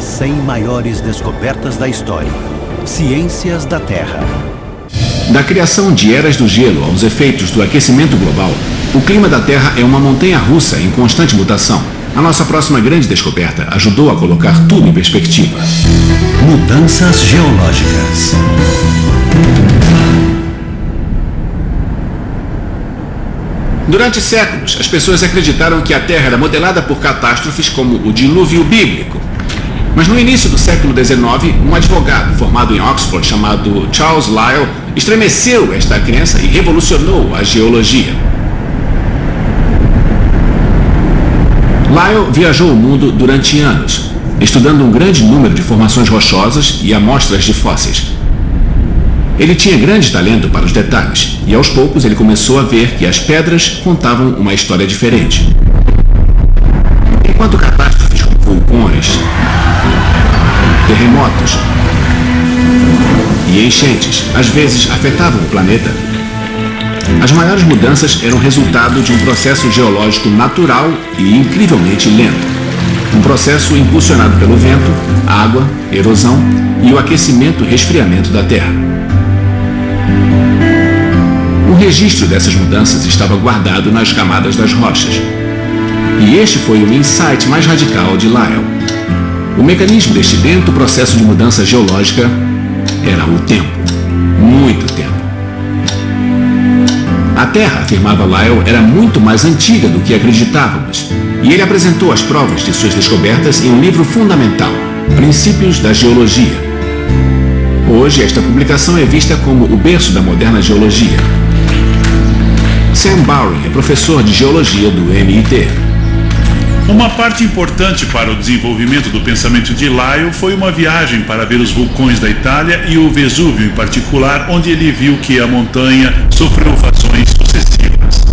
As 100 maiores descobertas da história. Ciências da Terra. Da criação de eras do gelo aos efeitos do aquecimento global, o clima da Terra é uma montanha-russa em constante mutação. A nossa próxima grande descoberta ajudou a colocar tudo em perspectiva. Mudanças geológicas. Durante séculos, as pessoas acreditaram que a Terra era modelada por catástrofes como o dilúvio bíblico. Mas no início do século XIX, um advogado formado em Oxford chamado Charles Lyell estremeceu esta crença e revolucionou a geologia. Lyell viajou o mundo durante anos, estudando um grande número de formações rochosas e amostras de fósseis. Ele tinha grande talento para os detalhes, e aos poucos ele começou a ver que as pedras contavam uma história diferente. Enquanto catástrofes como vulcões, terremotos e enchentes às vezes afetavam o planeta, as maiores mudanças eram resultado de um processo geológico natural e incrivelmente lento. Um processo impulsionado pelo vento, água, erosão e o aquecimento e resfriamento da Terra. O registro dessas mudanças estava guardado nas camadas das rochas. E este foi o insight mais radical de Lyell. O mecanismo deste lento processo de mudança geológica era o tempo. Muito tempo. A Terra, afirmava Lyell, era muito mais antiga do que acreditávamos. E ele apresentou as provas de suas descobertas em um livro fundamental, Princípios da Geologia. Hoje, esta publicação é vista como o berço da moderna geologia. Sam Bowring é professor de geologia do MIT. Uma parte importante para o desenvolvimento do pensamento de Lyell foi uma viagem para ver os vulcões da Itália e o Vesúvio em particular, onde ele viu que a montanha sofreu fações sucessivas.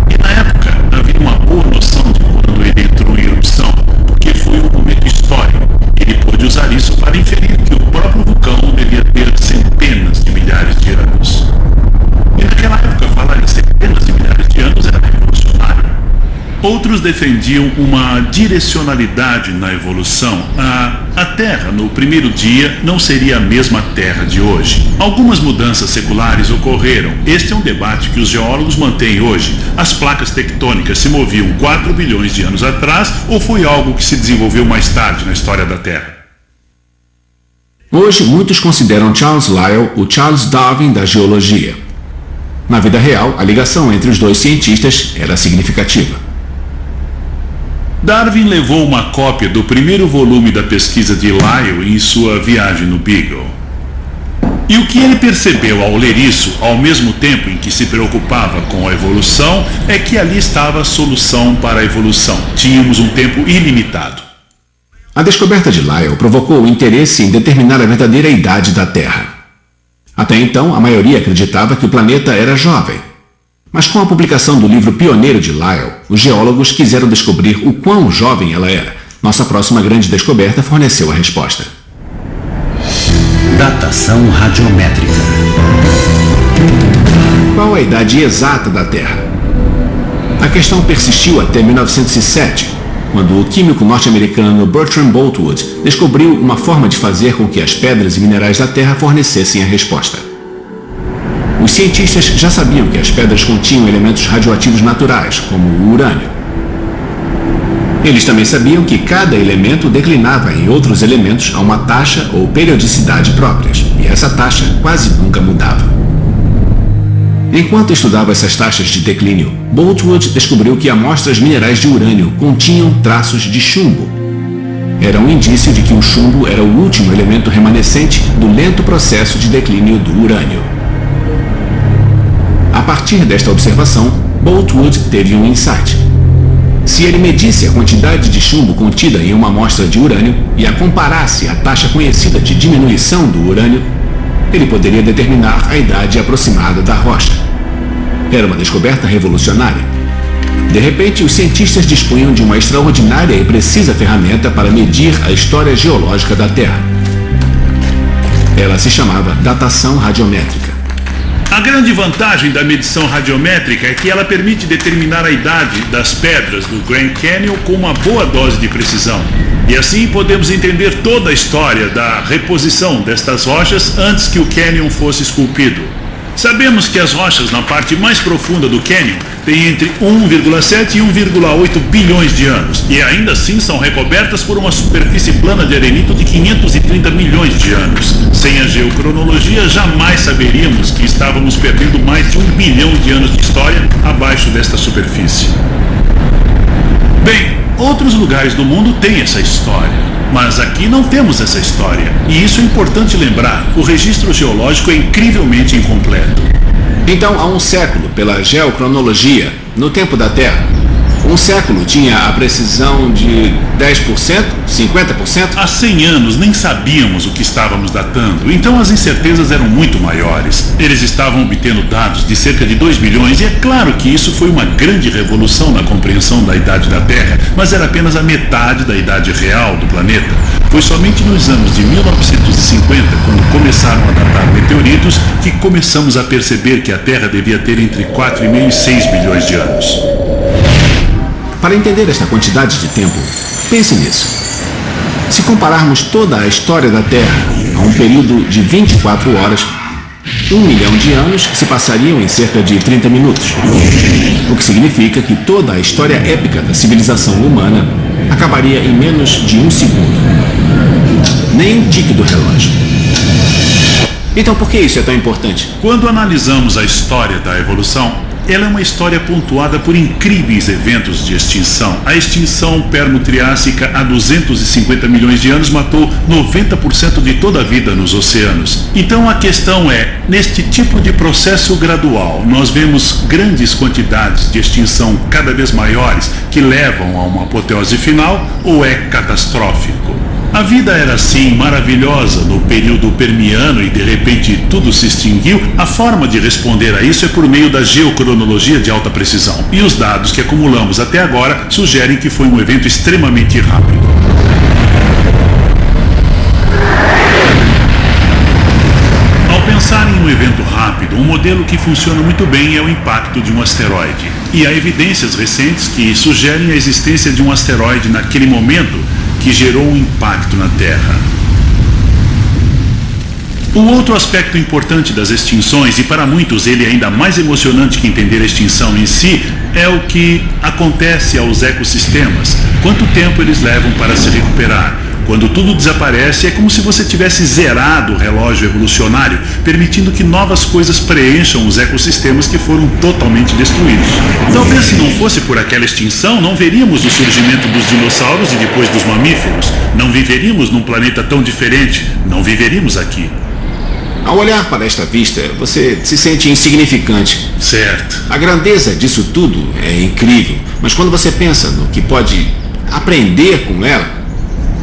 E na época havia uma boa noção de quando ele entrou em erupção, porque foi um momento histórico. Ele pôde usar isso para inferir que o próprio vulcão devia ter centenas de milhares de anos. E naquela época falar em centenas de milhares de anos era revolucionário. Outros defendiam uma direcionalidade na evolução. A Terra, no primeiro dia, não seria a mesma Terra de hoje. Algumas mudanças seculares ocorreram. Este é um debate que os geólogos mantêm hoje. As placas tectônicas se moviam 4 bilhões de anos atrás ou foi algo que se desenvolveu mais tarde na história da Terra? Hoje, muitos consideram Charles Lyell o Charles Darwin da geologia. Na vida real, a ligação entre os dois cientistas era significativa. Darwin levou uma cópia do primeiro volume da pesquisa de Lyell em sua viagem no Beagle. E o que ele percebeu ao ler isso, ao mesmo tempo em que se preocupava com a evolução, é que ali estava a solução para a evolução. Tínhamos um tempo ilimitado. A descoberta de Lyell provocou o interesse em determinar a verdadeira idade da Terra. Até então, a maioria acreditava que o planeta era jovem. Mas com a publicação do livro pioneiro de Lyell, os geólogos quiseram descobrir o quão jovem ela era. Nossa próxima grande descoberta forneceu a resposta. Datação radiométrica. Qual a idade exata da Terra? A questão persistiu até 1907, quando o químico norte-americano Bertrand Boltwood descobriu uma forma de fazer com que as pedras e minerais da Terra fornecessem a resposta. Os cientistas já sabiam que as pedras continham elementos radioativos naturais, como o urânio. Eles também sabiam que cada elemento declinava em outros elementos a uma taxa ou periodicidade próprias, e essa taxa quase nunca mudava. Enquanto estudava essas taxas de declínio, Boltwood descobriu que amostras minerais de urânio continham traços de chumbo. Era um indício de que o chumbo era o último elemento remanescente do lento processo de declínio do urânio. A partir desta observação, Boltwood teve um insight. Se ele medisse a quantidade de chumbo contida em uma amostra de urânio e a comparasse à taxa conhecida de diminuição do urânio, ele poderia determinar a idade aproximada da rocha. Era uma descoberta revolucionária. De repente, os cientistas dispunham de uma extraordinária e precisa ferramenta para medir a história geológica da Terra. Ela se chamava datação radiométrica. A grande vantagem da medição radiométrica é que ela permite determinar a idade das pedras do Grand Canyon com uma boa dose de precisão. E assim podemos entender toda a história da reposição destas rochas antes que o cânion fosse esculpido. Sabemos que as rochas na parte mais profunda do cânion têm entre 1,7 e 1,8 bilhões de anos e ainda assim são recobertas por uma superfície plana de arenito de 530 milhões de anos. Sem a geocronologia, jamais saberíamos que estávamos perdendo mais de 1 bilhão de anos de história abaixo desta superfície. Bem, outros lugares do mundo têm essa história. Mas aqui não temos essa história. E isso é importante lembrar. O registro geológico é incrivelmente incompleto. Então, há um século, pela geocronologia, no tempo da Terra, um século tinha a precisão de 10%, 50%? Há 100 anos nem sabíamos o que estávamos datando, então as incertezas eram muito maiores. Eles estavam obtendo dados de cerca de 2 bilhões e é claro que isso foi uma grande revolução na compreensão da idade da Terra, mas era apenas a metade da idade real do planeta. Foi somente nos anos de 1950, quando começaram a datar meteoritos, que começamos a perceber que a Terra devia ter entre 4,5 e 6 bilhões de anos. Para entender esta quantidade de tempo, pense nisso. Se compararmos toda a história da Terra a um período de 24 horas, 1 milhão de anos se passariam em cerca de 30 minutos. O que significa que toda a história épica da civilização humana acabaria em menos de 1 segundo. Nem um tique do relógio. Então por que isso é tão importante? Quando analisamos a história da evolução, ela é uma história pontuada por incríveis eventos de extinção. A extinção permo-triássica há 250 milhões de anos matou 90% de toda a vida nos oceanos. Então a questão é, neste tipo de processo gradual, nós vemos grandes quantidades de extinção cada vez maiores que levam a uma apoteose final ou é catastrófico? A vida era assim maravilhosa no período permiano e de repente tudo se extinguiu. A forma de responder a isso é por meio da geocronologia de alta precisão. E os dados que acumulamos até agora sugerem que foi um evento extremamente rápido. Ao pensar em um evento rápido, um modelo que funciona muito bem é o impacto de um asteroide. E há evidências recentes que sugerem a existência de um asteroide naquele momento que gerou um impacto na Terra. O outro aspecto importante das extinções, e para muitos ele é ainda mais emocionante que entender a extinção em si, é o que acontece aos ecossistemas. Quanto tempo eles levam para se recuperar? Quando tudo desaparece, é como se você tivesse zerado o relógio evolucionário, permitindo que novas coisas preencham os ecossistemas que foram totalmente destruídos. Talvez se não fosse por aquela extinção, não veríamos o surgimento dos dinossauros e depois dos mamíferos. Não viveríamos num planeta tão diferente. Não viveríamos aqui. Ao olhar para esta vista, você se sente insignificante. Certo. A grandeza disso tudo é incrível, mas quando você pensa no que pode aprender com ela,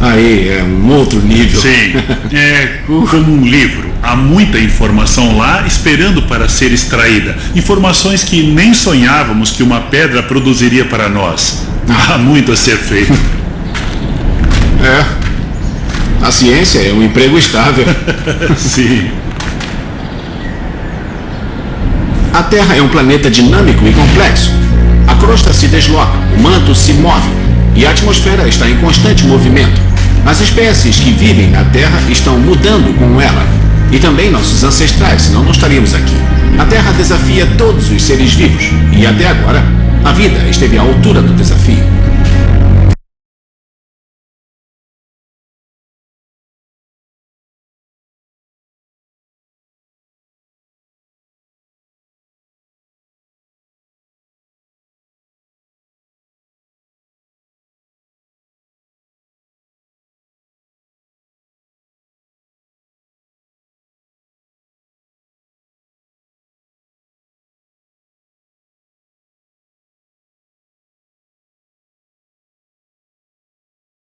aí é um outro nível. Sim, é como um livro. Há muita informação lá esperando para ser extraída. Informações que nem sonhávamos que uma pedra produziria para nós. Há muito a ser feito. A ciência é um emprego estável. Sim. A Terra é um planeta dinâmico e complexo. A crosta se desloca, o manto se move e a atmosfera está em constante movimento. As espécies que vivem na Terra estão mudando com ela. E também nossos ancestrais, senão não estaríamos aqui. A Terra desafia todos os seres vivos. E até agora, a vida esteve à altura do desafio.